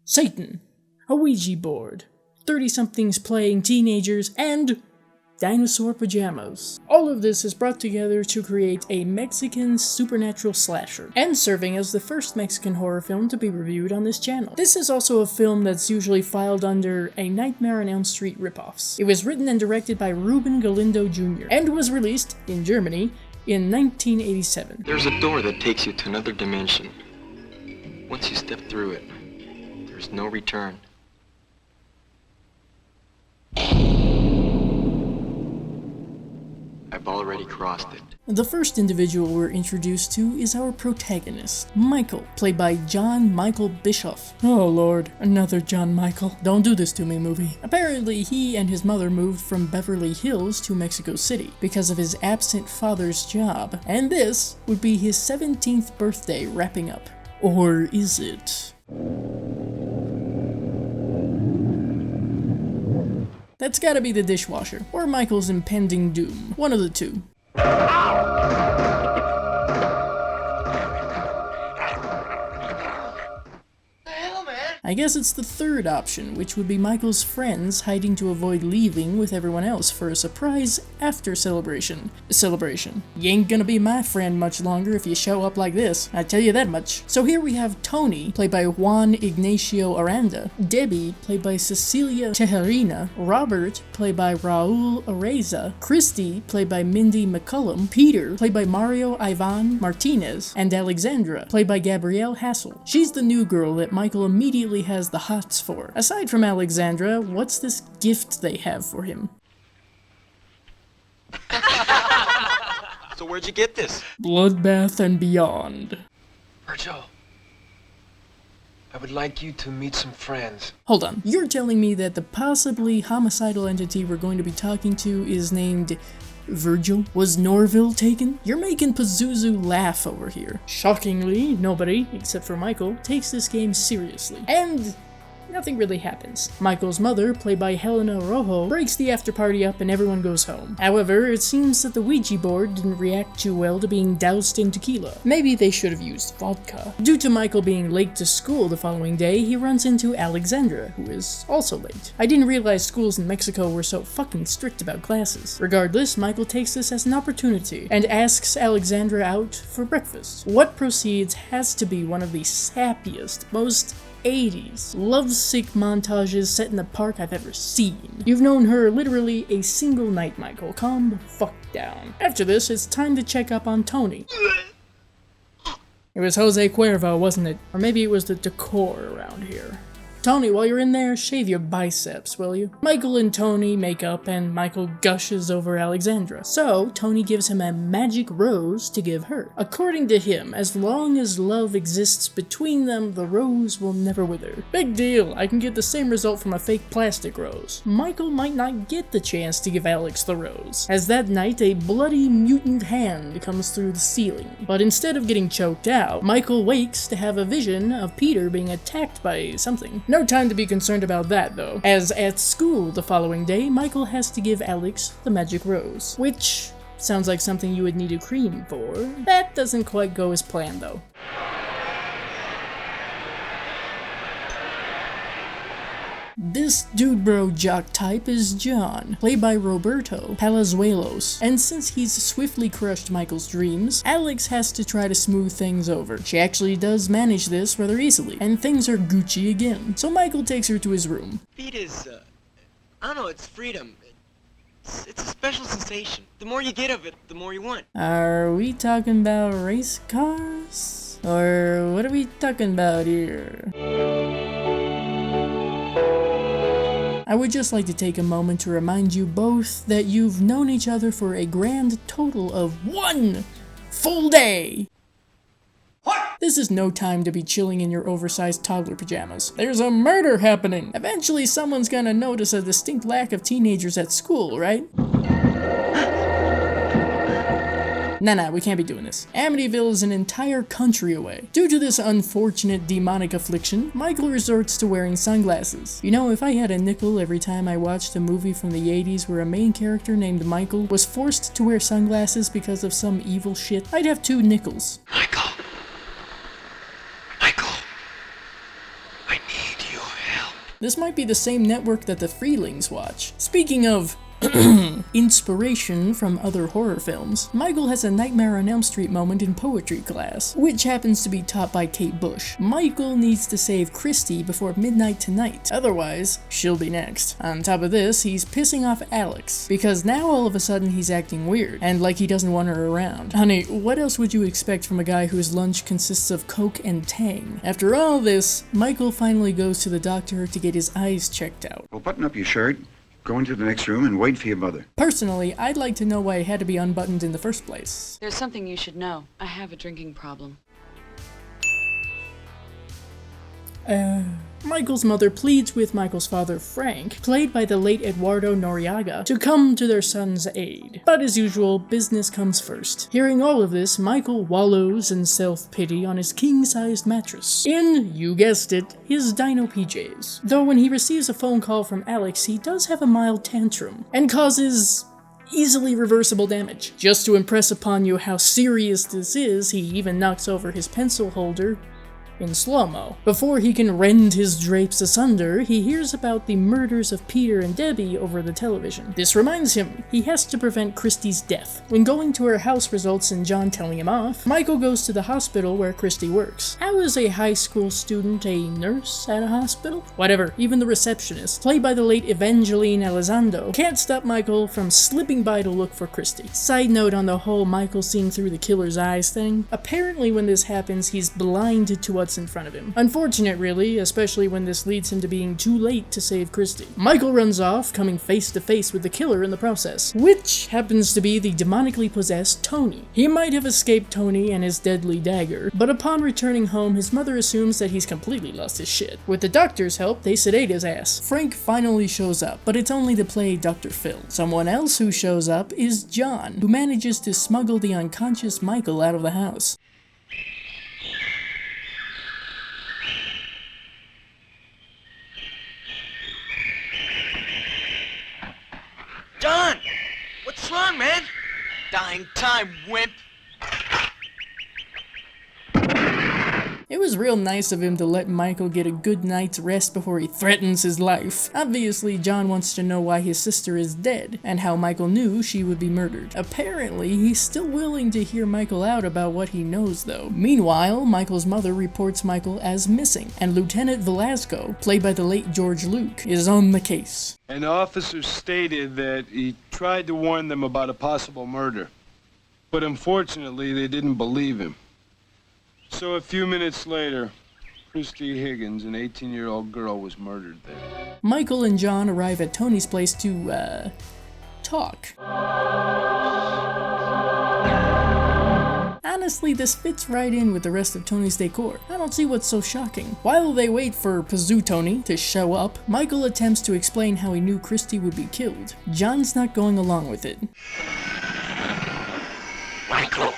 Satan, a Ouija board, 30-somethings playing teenagers, and dinosaur pajamas. All of this is brought together to create a Mexican supernatural slasher, and serving as the first Mexican horror film to be reviewed on this channel. This is also a film that's usually filed under a Nightmare on Elm Street ripoffs. It was written and directed by Ruben Galindo Jr., and was released in Germany in 1987. There's a door that takes you to another dimension. Once you step through it, there's no return. I've already crossed it. The first individual we're introduced to is our protagonist, Michael, played by John Michael Bischoff. Oh lord, another John Michael. Don't do this to me, movie. Apparently, he and his mother moved from Beverly Hills to Mexico City because of his absent father's job, and this would be his 17th birthday wrapping up. Or is it? That's gotta be the dishwasher, or Michael's impending doom. One of the two. I guess it's the third option, which would be Michael's friends hiding to avoid leaving with everyone else for a surprise after celebration. You ain't gonna be my friend much longer if you show up like this, I tell you that much. So here we have Tony, played by Juan Ignacio Aranda, Debbie, played by Cecilia Tejerina, Robert, played by Raul Areza, Christy, played by Mindy McCullum, Peter, played by Mario Ivan Martinez, and Alexandra, played by Gabrielle Hassel. She's the new girl that Michael immediately has the hots for. Aside from Alexandra, what's this gift they have for him? So where'd you get this? Bloodbath and Beyond. Virgil, I would like you to meet some friends. Hold on, you're telling me that the possibly homicidal entity we're going to be talking to is named Virgil? Was Norville taken? You're making Pazuzu laugh over here. Shockingly, nobody, except for Michael, takes this game seriously. And nothing really happens. Michael's mother, played by Helena Rojo, breaks the after party up and everyone goes home. However, it seems that the Ouija board didn't react too well to being doused in tequila. Maybe they should have used vodka. Due to Michael being late to school the following day, he runs into Alexandra, who is also late. I didn't realize schools in Mexico were so fucking strict about classes. Regardless, Michael takes this as an opportunity and asks Alexandra out for breakfast. What proceeds has to be one of the sappiest, most 80s lovesick montages set in the park I've ever seen. You've known her literally a single night, Michael. Calm the fuck down. After this, it's time to check up on Tony. It was Jose Cuervo, wasn't it? Or maybe it was the decor around here. Tony, while you're in there, shave your biceps, will you? Michael and Tony make up, and Michael gushes over Alexandra. So, Tony gives him a magic rose to give her. According to him, as long as love exists between them, the rose will never wither. Big deal, I can get the same result from a fake plastic rose. Michael might not get the chance to give Alex the rose, as that night a bloody mutant hand comes through the ceiling. But instead of getting choked out, Michael wakes to have a vision of Peter being attacked by something. No time to be concerned about that, though, as at school the following day, Michael has to give Alex the magic rose, which sounds like something you would need a cream for. That doesn't quite go as planned, though. This dude bro jock type is John, played by Roberto Palazuelos, and since he's swiftly crushed Michael's dreams, Alex has to try to smooth things over. She actually does manage this rather easily, and things are Gucci again. So Michael takes her to his room. Speed is, I don't know, it's freedom. It's a special sensation. The more you get of it, the more you want. Are we talking about race cars? Or what are we talking about here? I would just like to take a moment to remind you both that you've known each other for a grand total of 1 full day! What? This is no time to be chilling in your oversized toddler pajamas. There's a murder happening! Eventually someone's gonna notice a distinct lack of teenagers at school, right? Nah, we can't be doing this. Amityville is an entire country away. Due to this unfortunate demonic affliction, Michael resorts to wearing sunglasses. You know, if I had a nickel every time I watched a movie from the 80s where a main character named Michael was forced to wear sunglasses because of some evil shit, I'd have 2 nickels. Michael, I need you. This might be the same network that the Freelings watch. Speaking of inspiration from other horror films, Michael has a Nightmare on Elm Street moment in poetry class, which happens to be taught by Kate Bush. Michael needs to save Christy before midnight tonight, otherwise she'll be next. On top of this, he's pissing off Alex, because now all of a sudden he's acting weird, and like he doesn't want her around. Honey, what else would you expect from a guy whose lunch consists of Coke and Tang? After all this, Michael finally goes to the doctor to get his eyes checked out. Well, button up your shirt. Go into the next room and wait for your mother. Personally, I'd like to know why it had to be unbuttoned in the first place. There's something you should know. I have a drinking problem. Michael's mother pleads with Michael's father, Frank, played by the late Eduardo Noriega, to come to their son's aid. But as usual, business comes first. Hearing all of this, Michael wallows in self-pity on his king-sized mattress. In, you guessed it, his dino PJs. Though when he receives a phone call from Alex, he does have a mild tantrum, and causes easily reversible damage. Just to impress upon you how serious this is, he even knocks over his pencil holder in slow-mo. Before he can rend his drapes asunder, he hears about the murders of Peter and Debbie over the television. This reminds him he has to prevent Christy's death. When going to her house results in John telling him off, Michael goes to the hospital where Christy works. How is a high school student a nurse at a hospital? Whatever, even the receptionist, played by the late Evangeline Elizondo, can't stop Michael from slipping by to look for Christy. Side note on the whole Michael seeing through the killer's eyes thing, apparently when this happens he's blinded to what's in front of him. Unfortunate really, especially when this leads him to being too late to save Christy. Michael runs off, coming face to face with the killer in the process, which happens to be the demonically possessed Tony. He might have escaped Tony and his deadly dagger, but upon returning home his mother assumes that he's completely lost his shit. With the doctor's help, they sedate his ass. Frank finally shows up, but it's only to play Dr. Phil. Someone else who shows up is John, who manages to smuggle the unconscious Michael out of the house. John! What's wrong, man? Dying time, wimp. It was real nice of him to let Michael get a good night's rest before he threatens his life. Obviously, John wants to know why his sister is dead, and how Michael knew she would be murdered. Apparently, he's still willing to hear Michael out about what he knows, though. Meanwhile, Michael's mother reports Michael as missing, and Lieutenant Velasco, played by the late George Luke, is on the case. An officer stated that he tried to warn them about a possible murder, but unfortunately, they didn't believe him. So a few minutes later, Christy Higgins, an 18-year-old girl, was murdered there. Michael and John arrive at Tony's place to, talk. Honestly, this fits right in with the rest of Tony's decor. I don't see what's so shocking. While they wait for Pazoo Tony to show up, Michael attempts to explain how he knew Christy would be killed. John's not going along with it. Michael,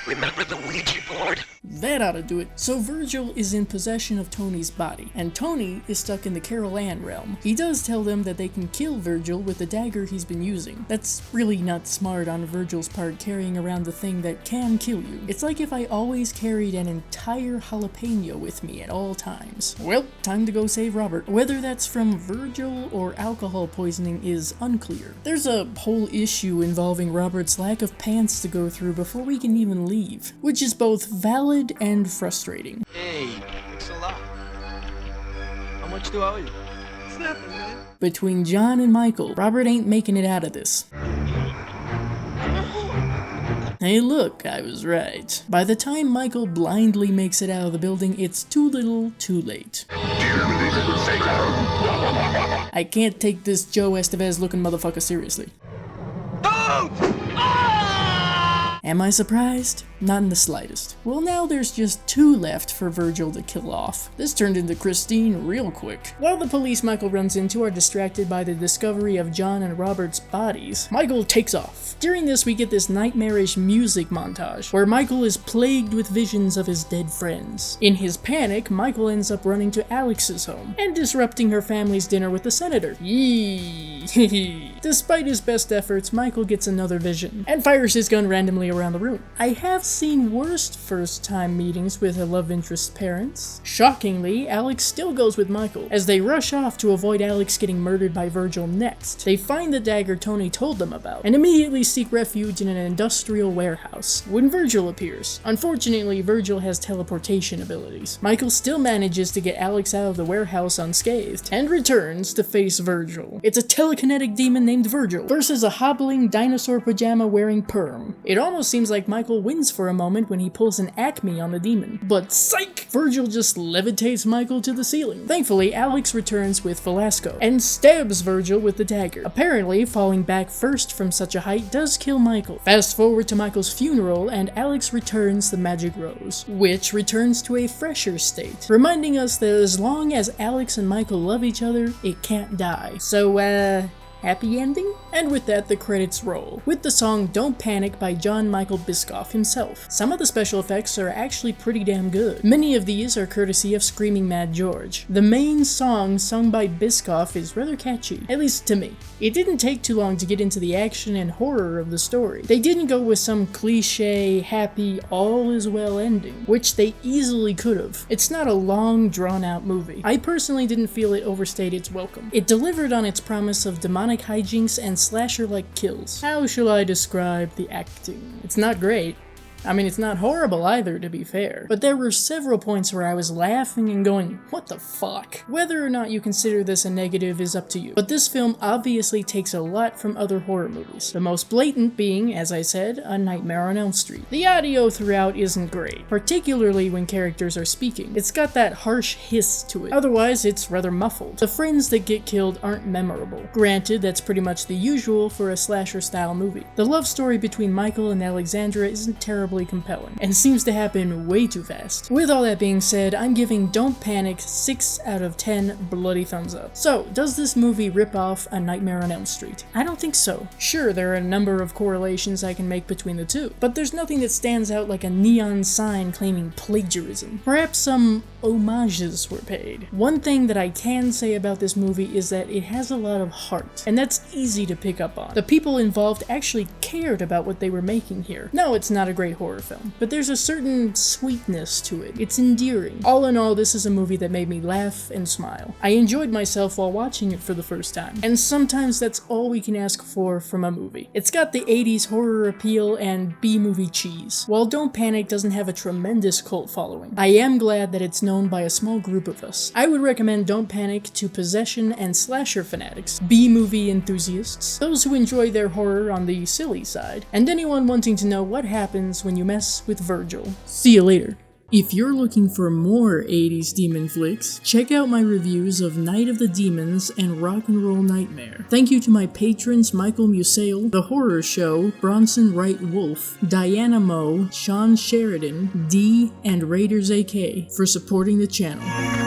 remember the Ouija board? That ought to do it. So Virgil is in possession of Tony's body, and Tony is stuck in the Carol Ann realm. He does tell them that they can kill Virgil with the dagger he's been using. That's really not smart on Virgil's part, carrying around the thing that can kill you. It's like if I always carried an entire jalapeno with me at all times. Well, time to go save Robert. Whether that's from Virgil or alcohol poisoning is unclear. There's a whole issue involving Robert's lack of pants to go through before we can even leave, which is both valid and frustrating. Hey, thanks a lot. How much do I owe you? It's nothing, man. Between John and Michael, Robert ain't making it out of this. Hey look, I was right. By the time Michael blindly makes it out of the building, it's too little, too late. I can't take this Joe Estevez looking motherfucker seriously. Am I surprised? Not in the slightest. Well, now there's just 2 left for Virgil to kill off. This turned into Christine real quick. While the police Michael runs into are distracted by the discovery of John and Robert's bodies, Michael takes off. During this, we get this nightmarish music montage, where Michael is plagued with visions of his dead friends. In his panic, Michael ends up running to Alex's home, and disrupting her family's dinner with the senator. Yee. Despite his best efforts, Michael gets another vision, and fires his gun randomly family around the room. I have seen worst first-time meetings with a love interest's parents. Shockingly, Alex still goes with Michael, as they rush off to avoid Alex getting murdered by Virgil next. They find the dagger Tony told them about, and immediately seek refuge in an industrial warehouse, when Virgil appears. Unfortunately, Virgil has teleportation abilities. Michael still manages to get Alex out of the warehouse unscathed, and returns to face Virgil. It's a telekinetic demon named Virgil, versus a hobbling dinosaur pajama wearing Perm. It almost seems like Michael wins for a moment when he pulls an Acme on the demon, but psych! Virgil just levitates Michael to the ceiling. Thankfully, Alex returns with Velasco, and stabs Virgil with the dagger. Apparently, falling back first from such a height does kill Michael. Fast forward to Michael's funeral, and Alex returns the magic rose, which returns to a fresher state, reminding us that as long as Alex and Michael love each other, it can't die. So, happy ending? And with that, the credits roll, with the song Don't Panic by John Michael Biscoff himself. Some of the special effects are actually pretty damn good. Many of these are courtesy of Screaming Mad George. The main song sung by Biscoff is rather catchy, at least to me. It didn't take too long to get into the action and horror of the story. They didn't go with some cliche, happy, all is well ending, which they easily could have. It's not a long, drawn-out movie. I personally didn't feel it overstayed its welcome. It delivered on its promise of demonic hijinks and slasher-like kills. How shall I describe the acting? It's not great. I mean, it's not horrible either, to be fair, but there were several points where I was laughing and going, what the fuck? Whether or not you consider this a negative is up to you, but this film obviously takes a lot from other horror movies, the most blatant being, as I said, A Nightmare on Elm Street. The audio throughout isn't great, particularly when characters are speaking. It's got that harsh hiss to it, otherwise it's rather muffled. The friends that get killed aren't memorable. Granted, that's pretty much the usual for a slasher-style movie. The love story between Michael and Alexandra isn't terribly compelling, and seems to happen way too fast. With all that being said, I'm giving Don't Panic 6 out of 10 bloody thumbs up. So, does this movie rip off A Nightmare on Elm Street? I don't think so. Sure, there are a number of correlations I can make between the two, but there's nothing that stands out like a neon sign claiming plagiarism. Perhaps some homages were paid. One thing that I can say about this movie is that it has a lot of heart, and that's easy to pick up on. The people involved actually cared about what they were making here. No, it's not a great horror film, but there's a certain sweetness to it. It's endearing. All in all, this is a movie that made me laugh and smile. I enjoyed myself while watching it for the first time, and sometimes that's all we can ask for from a movie. It's got the 80s horror appeal and B-movie cheese. While Don't Panic doesn't have a tremendous cult following, I am glad that it's known by a small group of us. I would recommend Don't Panic to possession and slasher fanatics, B-movie enthusiasts, those who enjoy their horror on the silly side, and anyone wanting to know what happens when you mess with Virgil. See you later. If you're looking for more 80s demon flicks, check out my reviews of Night of the Demons and Rock and Roll Nightmare. Thank you to my patrons Michael Musail, The Horror Show, Bronson Wright Wolf, Diana Moe, Sean Sheridan, D, and Raiders AK for supporting the channel.